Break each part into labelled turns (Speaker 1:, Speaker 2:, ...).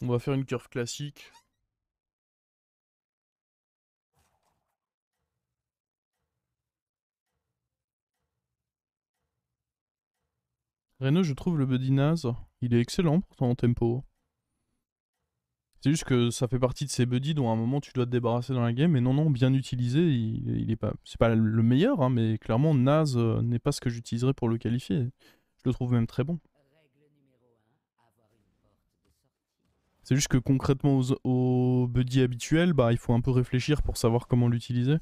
Speaker 1: On va faire une curve classique. Reno, je trouve le buddy naze. Il est excellent pourtant en tempo. C'est juste que ça fait partie de ces buddies dont à un moment tu dois te débarrasser dans la game. Mais non, non, bien utilisé, il est pas. C'est pas le meilleur, hein, mais clairement, naze n'est pas ce que j'utiliserais pour le qualifier. Je le trouve même très bon. C'est juste que concrètement aux buddies habituels, bah il faut un peu réfléchir pour savoir comment l'utiliser.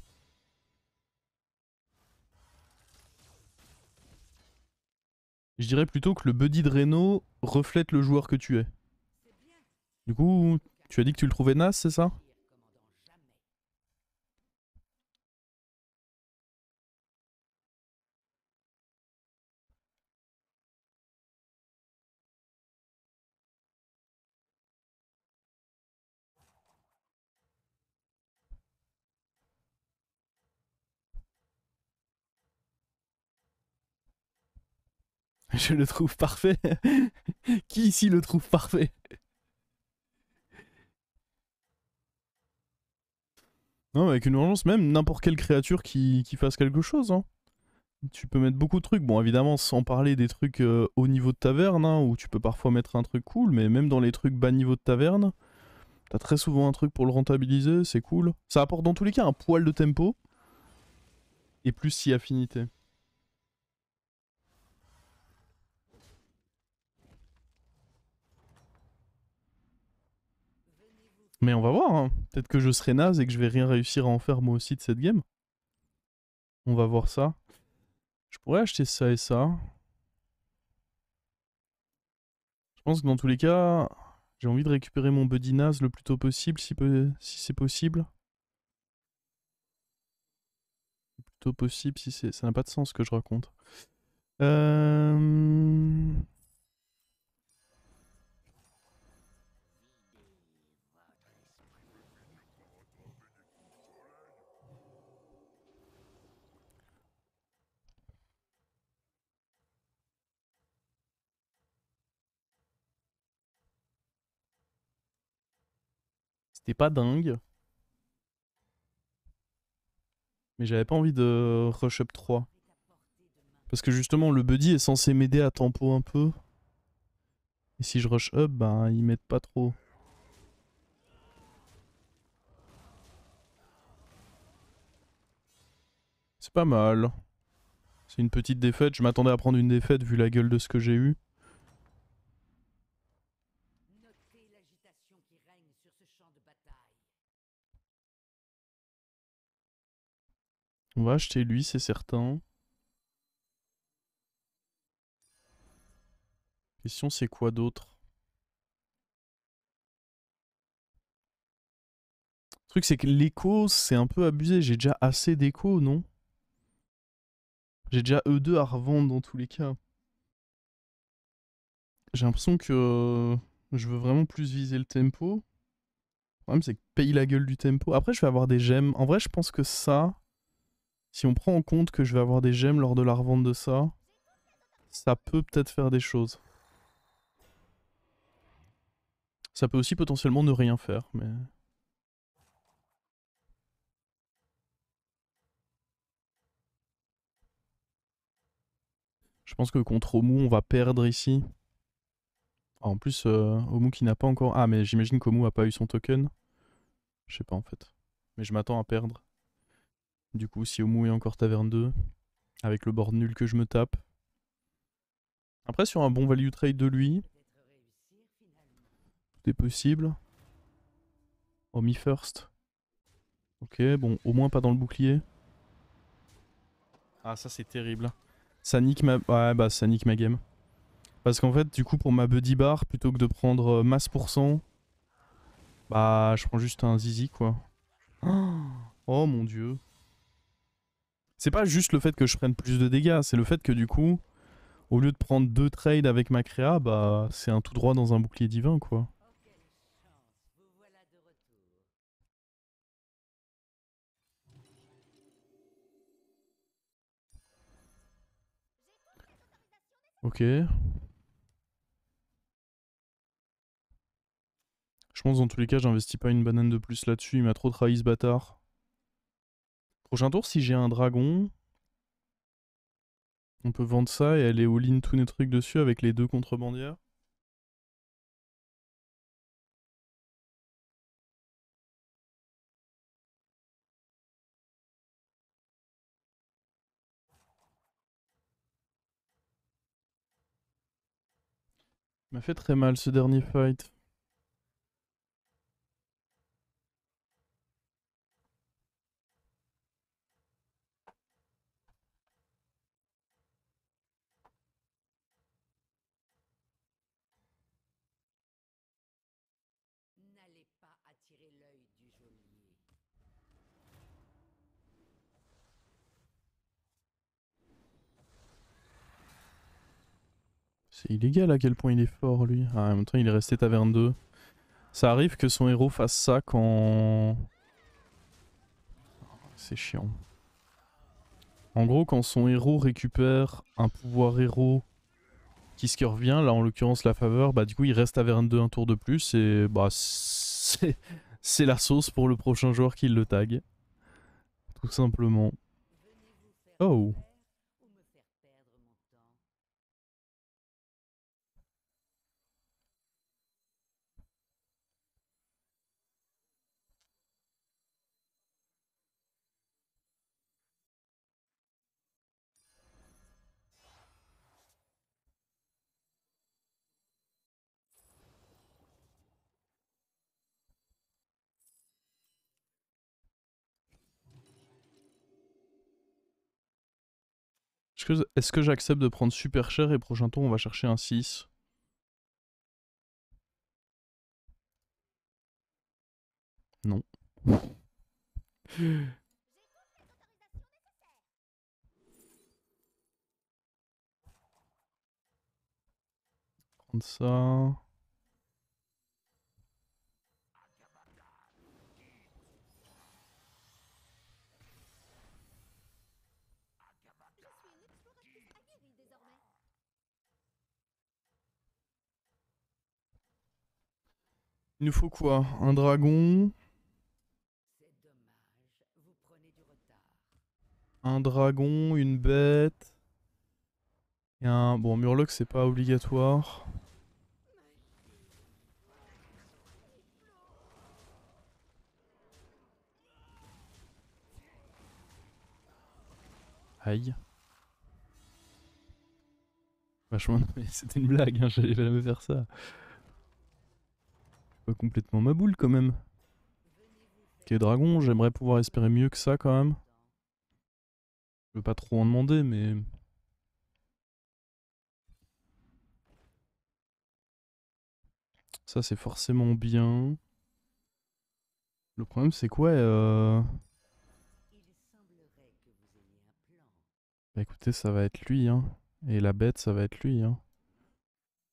Speaker 1: Je dirais plutôt que le buddy de Reno reflète le joueur que tu es. Du coup, tu as dit que tu le trouvais naze, c'est ça? Je le trouve parfait. Qui ici le trouve parfait? Non, avec une urgence, même n'importe quelle créature qui fasse quelque chose. Hein. Tu peux mettre beaucoup de trucs. Bon, évidemment, sans parler des trucs haut niveau de taverne, hein, où tu peux parfois mettre un truc cool, mais même dans les trucs bas niveau de taverne, t'as très souvent un truc pour le rentabiliser, c'est cool. Ça apporte dans tous les cas un poil de tempo, et plus si affinité. Mais on va voir, hein. Peut-être que je serai naze et que je vais rien réussir à en faire moi aussi de cette game. On va voir ça. Je pourrais acheter ça et ça. Je pense que dans tous les cas, j'ai envie de récupérer mon buddy naze le plus tôt possible si c'est possible. Le plus tôt possible si c'est... Ça n'a pas de sens ce que je raconte. Euh... C'était pas dingue. Mais j'avais pas envie de rush up 3. Parce que justement, le buddy est censé m'aider à tempo un peu. Et si je rush up, bah il m'aide pas trop. C'est pas mal. C'est une petite défaite. Je m'attendais à prendre une défaite vu la gueule de ce que j'ai eu. On va acheter lui, c'est certain. Question, c'est quoi d'autre? Le truc, c'est que l'écho, c'est un peu abusé. J'ai déjà assez d'écho, non? J'ai déjà E2 à revendre dans tous les cas. J'ai l'impression que je veux vraiment plus viser le tempo. Le problème, c'est que paye la gueule du tempo. Après, je vais avoir des gemmes. En vrai, je pense que ça, si on prend en compte que je vais avoir des gemmes lors de la revente de ça peut peut-être faire des choses. Ça peut aussi potentiellement ne rien faire, mais... Je pense que contre Omu, on va perdre ici. Ah, en plus, Omu qui n'a pas encore... Ah, mais j'imagine qu'Omu a pas eu son token. Je sais pas en fait. Mais je m'attends à perdre. Du coup, si Omu est encore taverne 2, avec le board nul que je me tape. Après, sur un bon value trade de lui, tout est possible. Oh, me first. Ok, bon, au moins pas dans le bouclier. Ah, ça c'est terrible. Ça nique ma... Ouais, bah ça nique ma game. Parce qu'en fait, du coup, pour ma buddy bar, plutôt que de prendre masse %, bah je prends juste un zizi, quoi. Oh mon dieu. C'est pas juste le fait que je prenne plus de dégâts, c'est le fait que du coup, au lieu de prendre 2 trades avec ma créa, bah c'est un tout droit dans un bouclier divin, quoi. Ok. Je pense dans tous les cas, j'investis pas une banane de plus là-dessus. Il m'a trop trahi ce bâtard. Prochain tour, si j'ai un dragon, on peut vendre ça et aller all-in tous les trucs dessus avec les deux contrebandières. Il m'a fait très mal ce dernier fight.
Speaker 2: N'allez pas attirer l'œil du geôlier.
Speaker 1: C'est illégal à quel point il est fort lui. Ah, en même temps, il est resté taverne 2. Ça arrive que son héros fasse ça quand... C'est chiant. En gros, quand son héros récupère un pouvoir héros qui se revient, là en l'occurrence la faveur, bah du coup il reste taverne 2 un tour de plus et bah c'est la sauce pour le prochain joueur qui le tag. Tout simplement.
Speaker 2: Venez-vous faire
Speaker 1: Oh.
Speaker 2: taire ou me faire perdre mon temps?
Speaker 1: Est-ce que j'accepte de prendre super cher et prochain tour on va chercher un 6? Non. Prendre ça. Il nous faut quoi? Un dragon,
Speaker 2: C'est dommage, vous prenez du retard.
Speaker 1: un dragon, une bête et un... Bon, Murloc c'est pas obligatoire. Aïe. Vachement, mais c'était une blague, hein, j'allais jamais faire ça. Pas complètement ma boule quand même. Ok, dragon, j'aimerais pouvoir espérer mieux que ça quand même. Je veux pas trop en demander, mais... Ça c'est forcément bien. Le problème c'est quoi
Speaker 2: Il semblerait que vous ayez un plan.
Speaker 1: Bah écoutez, ça va être lui, hein. Et la bête, ça va être lui, hein.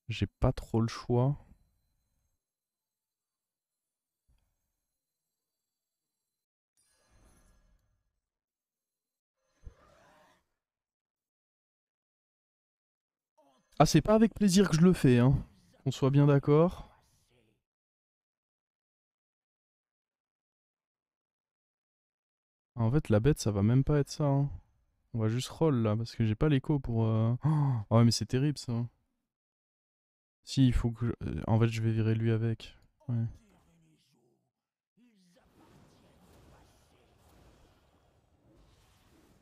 Speaker 1: J'ai pas trop le choix. Ah, c'est pas avec plaisir que je le fais, hein. Qu'on soit bien d'accord. Ah, en fait, la bête, ça va même pas être ça, hein. On va juste roll là, parce que j'ai pas l'écho pour... Oh, ouais, mais c'est terrible ça. Si, il faut que... En fait, je vais virer lui avec. Ouais.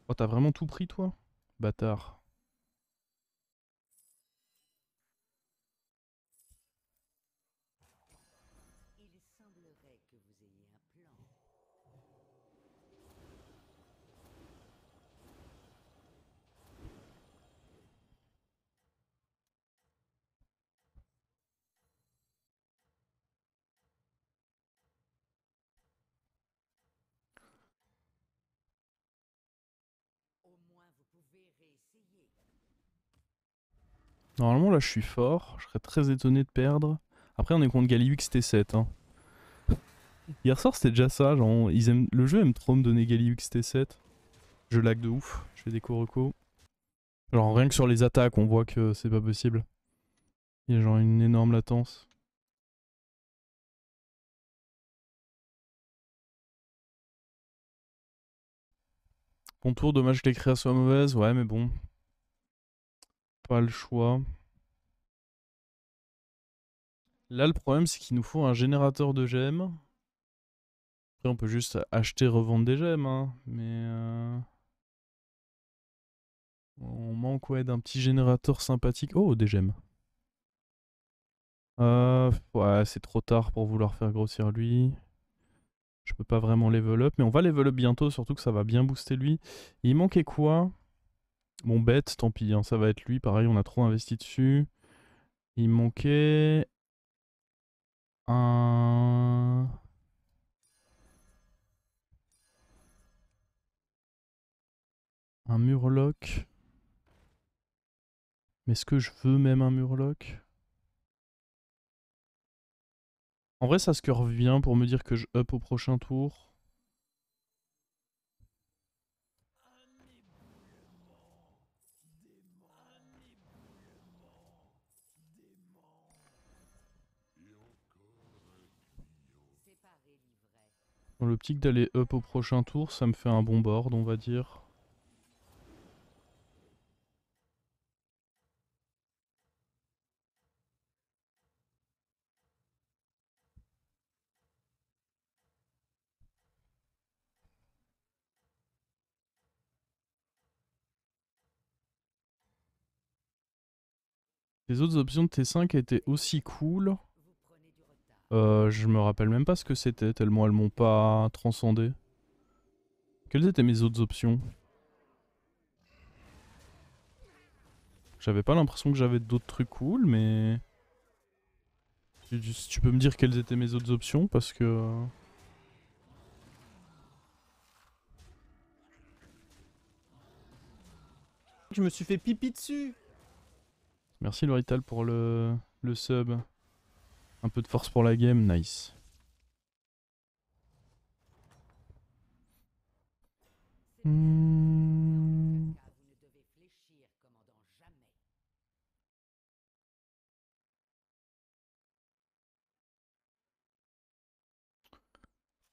Speaker 1: Oh, t'as vraiment tout pris, toi? Bâtard.
Speaker 2: Il semblerait que vous ayez un plan. Au moins vous pouvez réessayer.
Speaker 1: Normalement, là, je suis fort. Je serais très étonné de perdre. Après, on est contre Galliux T7, hein. Hier soir, c'était déjà ça. Genre, le jeu aime trop me donner Galliux T7. Je lag de ouf. Je fais des co-reco. Genre, rien que sur les attaques, on voit que c'est pas possible. Il y a genre une énorme latence. Contour, dommage que les créas soient mauvaises. Ouais, mais bon. Pas le choix. Là, le problème, c'est qu'il nous faut un générateur de gemmes. Après, on peut juste acheter, revendre des gemmes, hein. Mais on manque ouais, d'un petit générateur sympathique. Oh, des gemmes. Ouais, c'est trop tard pour vouloir faire grossir lui. Je peux pas vraiment level up, mais on va level up bientôt, surtout que ça va bien booster lui. Il manquait quoi? Bon, bête, tant pis, hein, ça va être lui. Pareil, on a trop investi dessus. Il manquait un... Un murloc. Mais est-ce que je veux même un murloc? En vrai, ça se revient pour me dire que je up au prochain tour.
Speaker 2: Séparer l'ivraie.
Speaker 1: Dans l'optique d'aller up au prochain tour, ça me fait un bon board, on va dire. Les autres options de T5 étaient aussi cool.
Speaker 2: Vous prenez du retard.
Speaker 1: Je me rappelle même pas ce que c'était, tellement elles m'ont pas transcendé. Quelles étaient mes autres options? J'avais pas l'impression que j'avais d'autres trucs cool, mais... Tu peux me dire quelles étaient mes autres options, parce que...
Speaker 3: Je me suis fait pipi dessus.
Speaker 1: Merci Lorital pour le sub. Un peu de force pour la game, nice. Hmm.
Speaker 2: Car vous ne devez fléchir, commandant, jamais.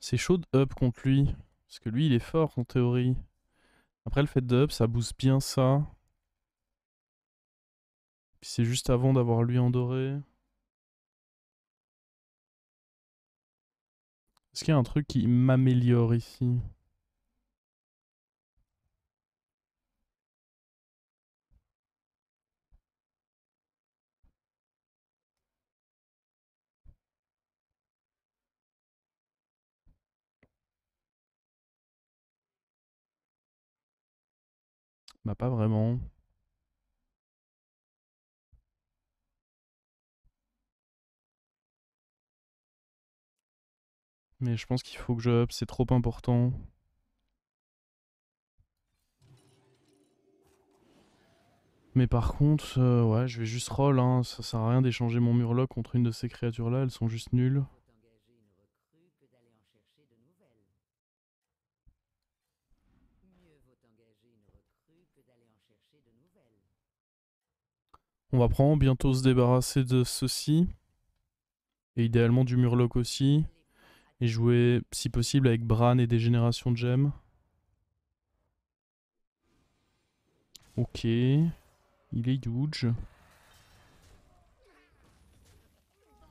Speaker 1: C'est chaud de up contre lui. Parce que lui, il est fort en théorie. Après, le fait de up, ça booste bien ça. Puis c'est juste avant d'avoir lui en doré. Est-ce qu'il y a un truc qui m'améliore ici? Bah pas vraiment. Mais je pense qu'il faut que je up, c'est trop important. Mais par contre, ouais, je vais juste roll, hein. Ça sert à rien d'échanger mon murloc contre une de ces créatures-là, elles sont juste nulles.
Speaker 2: Vaut engager une recrue que d'aller en chercher de nouvelles. Mieux vaut engager une recrue que d'aller en chercher de nouvelles.
Speaker 1: On va probablement bientôt se débarrasser de ceci. Et idéalement du murloc aussi. Et jouer, si possible, avec Bran et des générations de gemmes. Ok. Il est huge.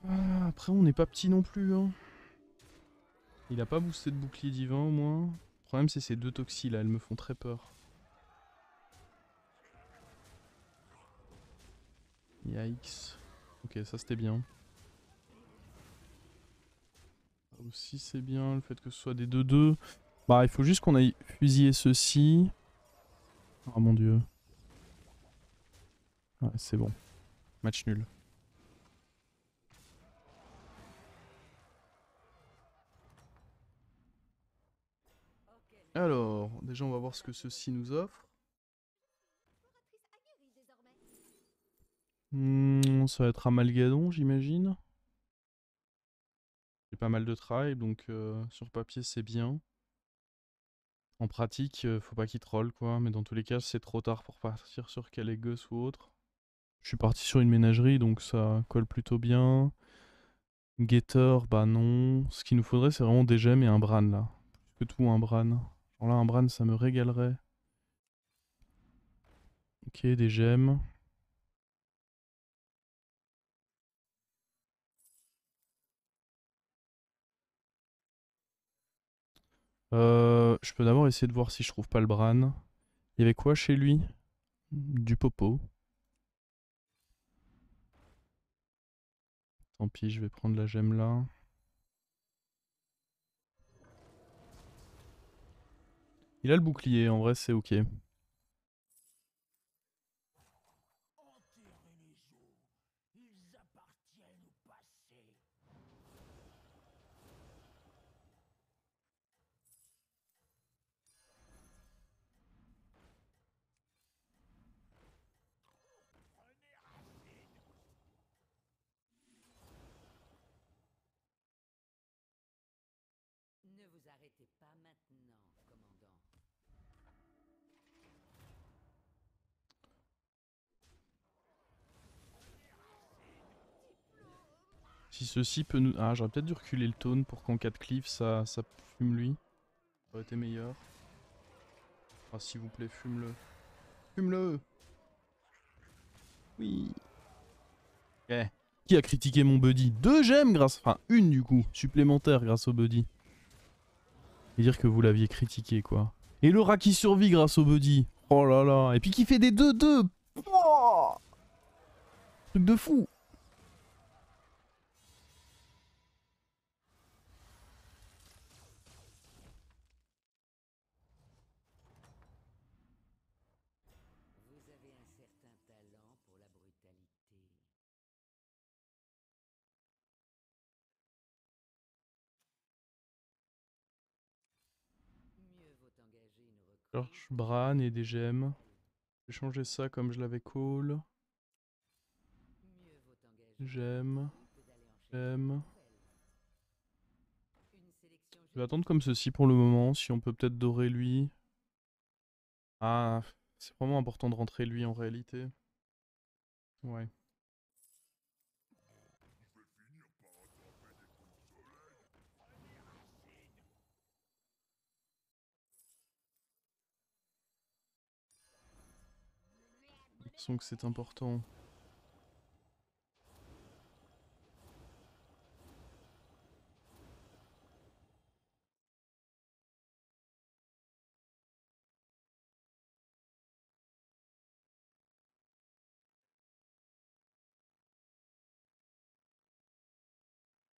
Speaker 1: Ah, après, on n'est pas petit non plus. Hein. Il a pas boosté de bouclier divin au moins. Le problème, c'est ces deux toxis là, elles me font très peur. Yikes. Ok, ça c'était bien. Ça aussi, c'est bien le fait que ce soit des 2-2. Bah, il faut juste qu'on aille fusiller ceci. Oh mon dieu. Ouais, c'est bon. Match nul. Alors, déjà on va voir ce que ceci nous offre. Ça va être Amalgadon, j'imagine. J'ai pas mal de travail, donc sur papier c'est bien. En pratique, faut pas qu'il troll quoi, mais dans tous les cas c'est trop tard pour partir sur Calégus ou autre. Je suis parti sur une ménagerie, donc ça colle plutôt bien. Getter, bah non. Ce qu'il nous faudrait c'est vraiment des gemmes et un Bran là. Plus que tout un Bran. Alors là un Bran ça me régalerait. Ok, des gemmes. Je peux d'abord essayer de voir si je trouve pas le Bran. Il y avait quoi chez lui? Du popo. Tant pis, je vais prendre la gemme là. Il a le bouclier, en vrai c'est ok.
Speaker 2: Ne vous arrêtez pas maintenant, commandant.
Speaker 1: Si ceci peut nous... Ah, j'aurais peut-être dû reculer le taunt pour qu'en cas de cleave ça fume lui. Ça aurait été meilleur. Ah s'il vous plaît, fume-le. Fume-le. Oui. Eh. Qui a critiqué mon buddy? 2 gemmes grâce... Enfin, une du coup, supplémentaire grâce au buddy. Et dire que vous l'aviez critiqué quoi. Et le rat qui survit grâce au buddy. Oh là là. Et puis qui fait des 2-2. Oh, truc de fou.
Speaker 2: Vous avez un certain talent pour la brutalité. Mieux vaut engager une recrue.
Speaker 1: George Bran et des gemmes. Je vais changer ça comme je l'avais call.
Speaker 2: Mieux vaut engager
Speaker 1: J'aime.
Speaker 2: que d'aller en chercher
Speaker 1: J'aime.
Speaker 2: une nouvelle. Une sélection
Speaker 1: Je vais attendre comme ceci pour le moment. Si on peut peut-être dorer lui. Ah, c'est vraiment important de rentrer lui en réalité. Ouais. De toute façon que c'est important.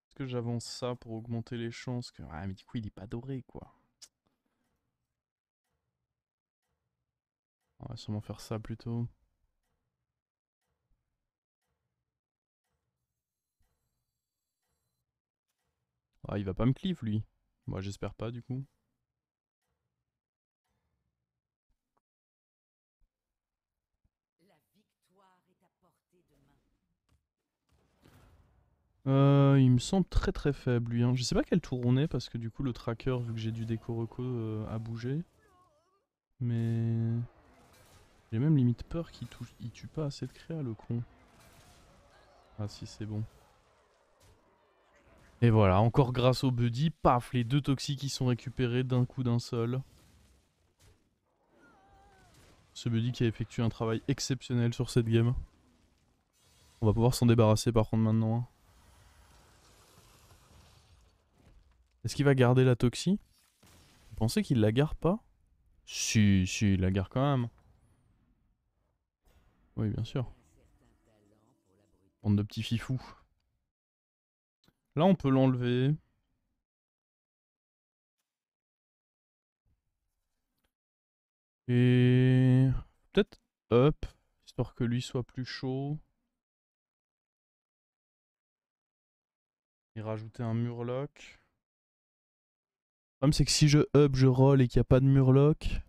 Speaker 1: Est-ce que j'avance ça pour augmenter les chances que... Ah mais du coup il est pas doré quoi. On va sûrement faire ça plutôt. Ah il va pas me cleave lui. Moi j'espère pas du coup.
Speaker 2: La victoire est à portée de main.
Speaker 1: Il me semble très très faible lui. Hein. Je sais pas quel tour on est parce que du coup le tracker, vu que j'ai du déco reco, a bougé. Mais... J'ai même limite peur qu'il tue pas assez de créa le con. Ah si c'est bon. Et voilà, encore grâce au buddy, paf, les 2 toxiques qui sont récupérés d'un coup d'un seul. Ce buddy qui a effectué un travail exceptionnel sur cette game. On va pouvoir s'en débarrasser par contre maintenant. Hein. Est-ce qu'il va garder la toxie? Vous pensez qu'il la garde pas? Si, il la garde quand même. Oui, bien sûr.
Speaker 2: Un certain talent pour la brutalité.
Speaker 1: Bande de petits fifous. Là, on peut l'enlever. Et... peut-être up, histoire que lui soit plus chaud. Et rajouter un murloc. Le problème c'est que si je up, je roll et qu'il n'y a pas de murloc,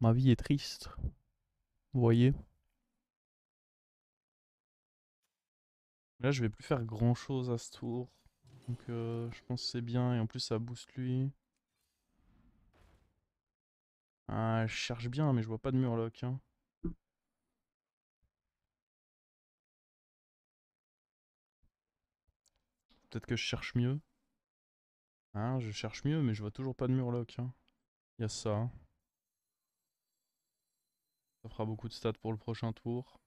Speaker 1: ma vie est triste. Vous voyez? Là je vais plus faire grand chose à ce tour. Donc je pense que c'est bien et en plus ça booste lui. Ah, je cherche bien mais je vois pas de murloc. Hein. Peut-être que je cherche mieux. Hein, je cherche mieux mais je vois toujours pas de murloc. Hein. Y a ça. Ça fera beaucoup de stats pour le prochain tour.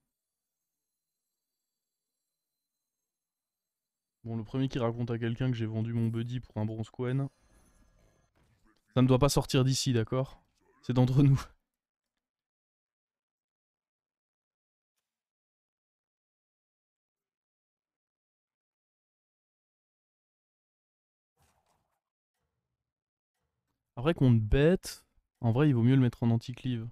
Speaker 1: Bon, le premier qui raconte à quelqu'un que j'ai vendu mon buddy pour un bronze Quen, ça ne doit pas sortir d'ici, d'accord? C'est d'entre nous. Après qu'on te bête, en vrai il vaut mieux le mettre en anti-cleave.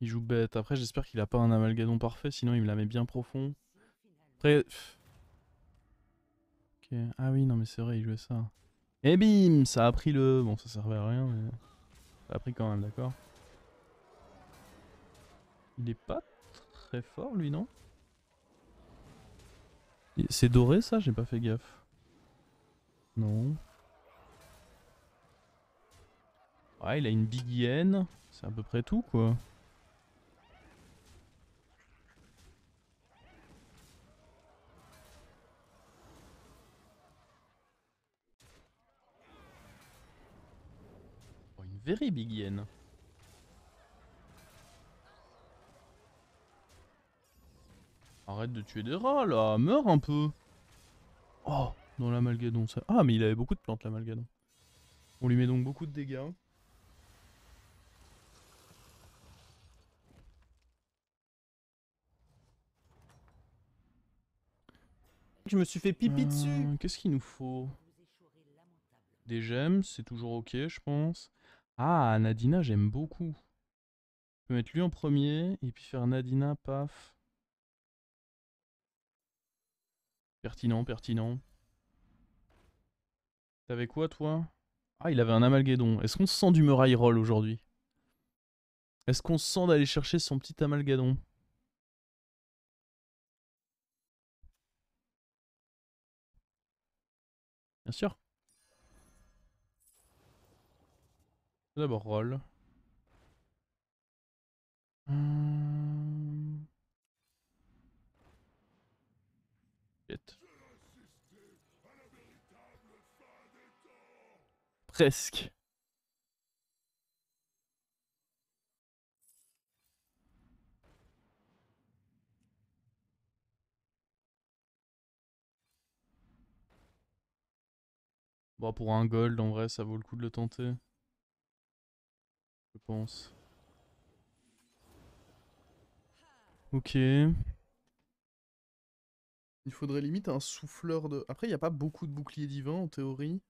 Speaker 1: Il joue bête. Après j'espère qu'il a pas un amalgadon parfait, sinon il me la met bien profond. Après... Ok. Ah oui, non mais c'est vrai, il jouait ça. Et bim, ça a pris le... Bon, ça servait à rien, mais... Ça a pris quand même, d'accord. Il est pas très fort, lui, non? C'est doré, ça? J'ai pas fait gaffe. Non. Ouais, il a une big yen. C'est à peu près tout, quoi. Oh, une very big yen. Arrête de tuer des rats, là. Meurs un peu. Oh, dans l'amalgadon, ça... Ah, mais il avait beaucoup de plantes, l'amalgadon. On lui met donc beaucoup de dégâts.
Speaker 3: Je me suis fait pipi dessus.
Speaker 1: Qu'est-ce qu'il nous faut? Des gemmes, c'est toujours ok, je pense. Ah, Nadina, j'aime beaucoup. Je peux mettre lui en premier, et puis faire Nadina, paf. Pertinent, pertinent. T'avais quoi, toi? Ah, il avait un amalgadon. Est-ce qu'on se sent du Muraille Roll aujourd'hui? Est-ce qu'on se sent d'aller chercher son petit amalgadon? Bien sûr. D'abord roll. Shit. Presque. Bon, pour un gold, en vrai, ça vaut le coup de le tenter. Je pense. Ok. Il faudrait limite un souffleur de... Après, il n'y a pas beaucoup de boucliers divins, en théorie.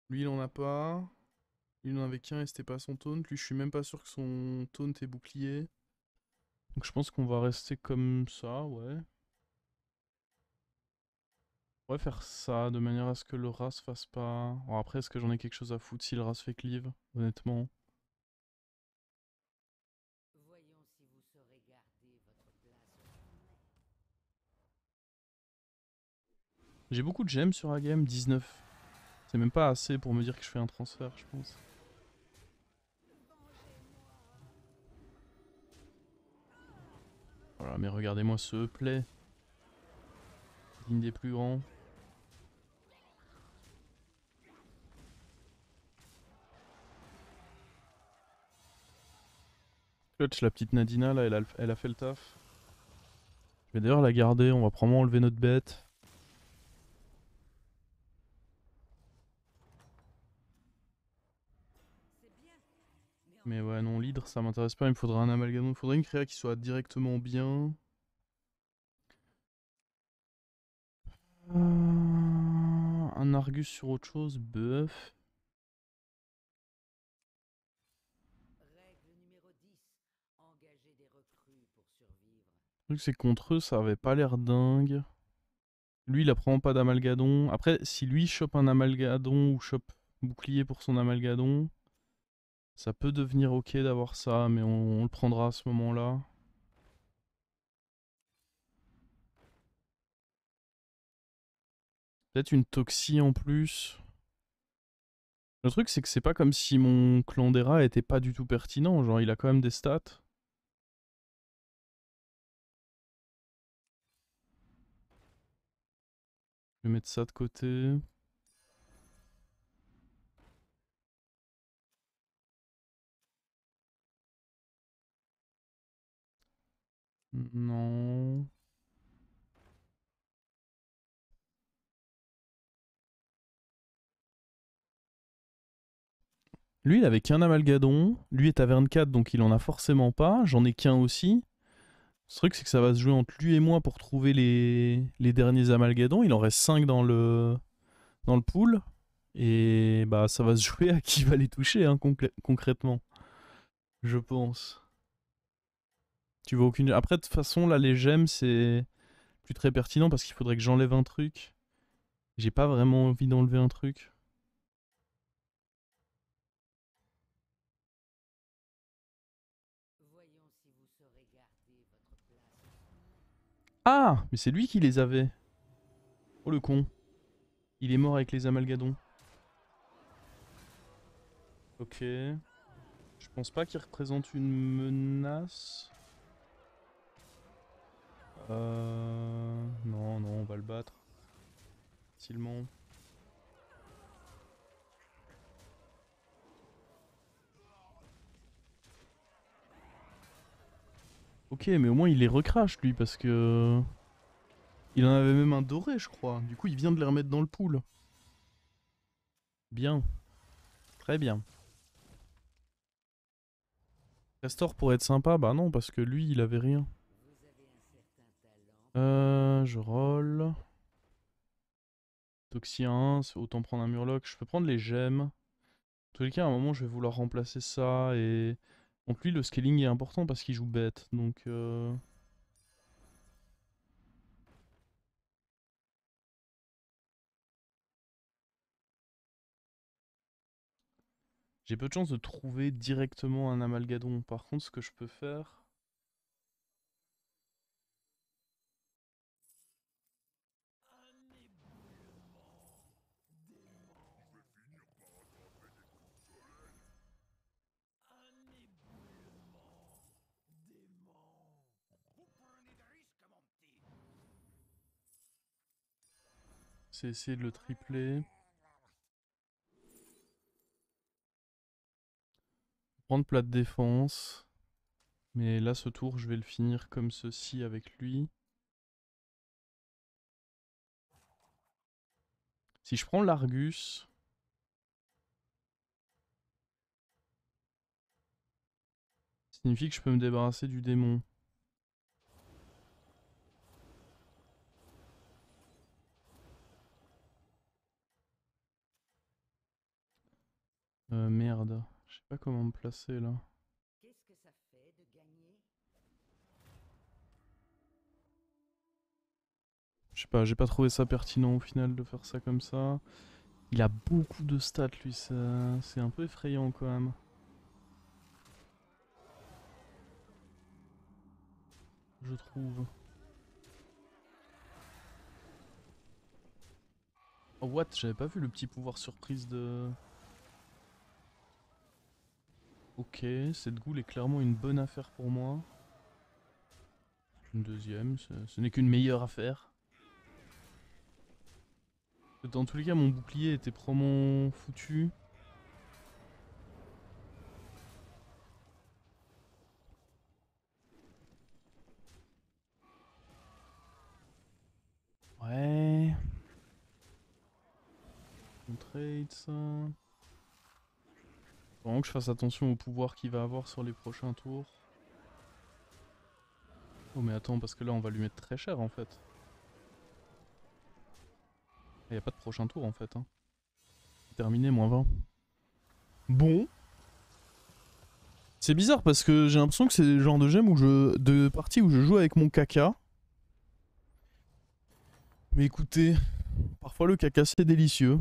Speaker 1: Lui, il en a pas. Il en avait qu'un et c'était pas son taunt. Lui, je suis même pas sûr que son taunt est bouclier. Donc je pense qu'on va rester comme ça, ouais. On va faire ça de manière à ce que le ras fasse pas... Bon, après, est-ce que j'en ai quelque chose à foutre si le ras fait cleave, honnêtement?
Speaker 2: Voyons si vous saurez garder votre place au sommet.
Speaker 1: J'ai beaucoup de gemmes sur la game, 19. C'est même pas assez pour me dire que je fais un transfert, je pense. Voilà, mais regardez-moi ce play. Digne des plus grands. Clutch, la petite Nadina, là, elle a fait le taf. Je vais d'ailleurs la garder, on va probablement enlever notre bête. Mais ouais, non, l'hydre, ça m'intéresse pas, il me faudra un amalgame. Il me faudrait une créa qui soit directement bien. Un Argus sur autre chose, bœuf.
Speaker 2: Règle numéro 10. Engagez des recrues pour survivre.
Speaker 1: Le truc, c'est que contre eux, ça avait pas l'air dingue. Lui, il apprend pas d'amalgadon. Après, si lui chope un amalgadon ou chope bouclier pour son amalgadon, ça peut devenir ok d'avoir ça, mais on le prendra à ce moment-là. Peut-être une Toxie en plus. Le truc, c'est que c'est pas comme si mon Clandera était pas du tout pertinent. Genre, il a quand même des stats. Je vais mettre ça de côté. Non. Lui, il avait qu'un amalgadon. Lui est taverne 4, donc il en a forcément pas. J'en ai qu'un aussi. Ce truc, c'est que ça va se jouer entre lui et moi pour trouver les derniers amalgadons. Il en reste 5 dans le pool. Et bah, ça va se jouer à qui va les toucher, hein, concrètement. Je pense. Tu vois aucune. Après, de toute façon, là, les gemmes, c'est plus très pertinent parce qu'il faudrait que j'enlève un truc. J'ai pas vraiment envie d'enlever un truc.
Speaker 2: Voyons si vous saurez garder votre place.
Speaker 1: Ah, mais c'est lui qui les avait. Oh le con. Il est mort avec les amalgadons. Ok. Je pense pas qu'il représente une menace. Non, non, on va le battre. Facilement. Ok, mais au moins il les recrache lui parce que... Il en avait même un doré je crois. Du coup il vient de les remettre dans le pool. Bien. Très bien. Castor pourrait être sympa, bah non parce que lui il avait rien.
Speaker 2: Vous avez un certain talent.
Speaker 1: Je roll. Toxien, autant prendre un murloc. Je peux prendre les gemmes. En tous les cas à un moment je vais vouloir remplacer ça et... Donc lui le scaling est important parce qu'il joue bête. Donc j'ai peu de chance de trouver directement un amalgadon. Par contre ce que je peux faire... C'est essayer de le tripler. Prendre plat de défense. Mais là ce tour je vais le finir comme ceci avec lui. Si je prends l'Argus... Ça signifie que je peux me débarrasser du démon. Merde. Je sais pas comment me placer là.
Speaker 2: Qu'est-ce que ça fait de gagner?
Speaker 1: Je sais pas, j'ai pas trouvé ça pertinent au final de faire ça comme ça. Il a beaucoup de stats lui, c'est un peu effrayant quand même. Je trouve. Oh what? J'avais pas vu le petit pouvoir surprise de... Ok, cette goule est clairement une bonne affaire pour moi. Une deuxième, ce n'est qu'une meilleure affaire. Dans tous les cas, mon bouclier était probablement foutu. Ouais. On trade ça. Faut vraiment que je fasse attention au pouvoir qu'il va avoir sur les prochains tours. Oh mais attends, parce que là on va lui mettre très cher en fait. Il n'y a pas de prochain tour en fait. Hein. Terminé, -20. Bon. C'est bizarre parce que j'ai l'impression que c'est le genre de partie où je joue avec mon caca. Mais écoutez, parfois le caca c'est délicieux.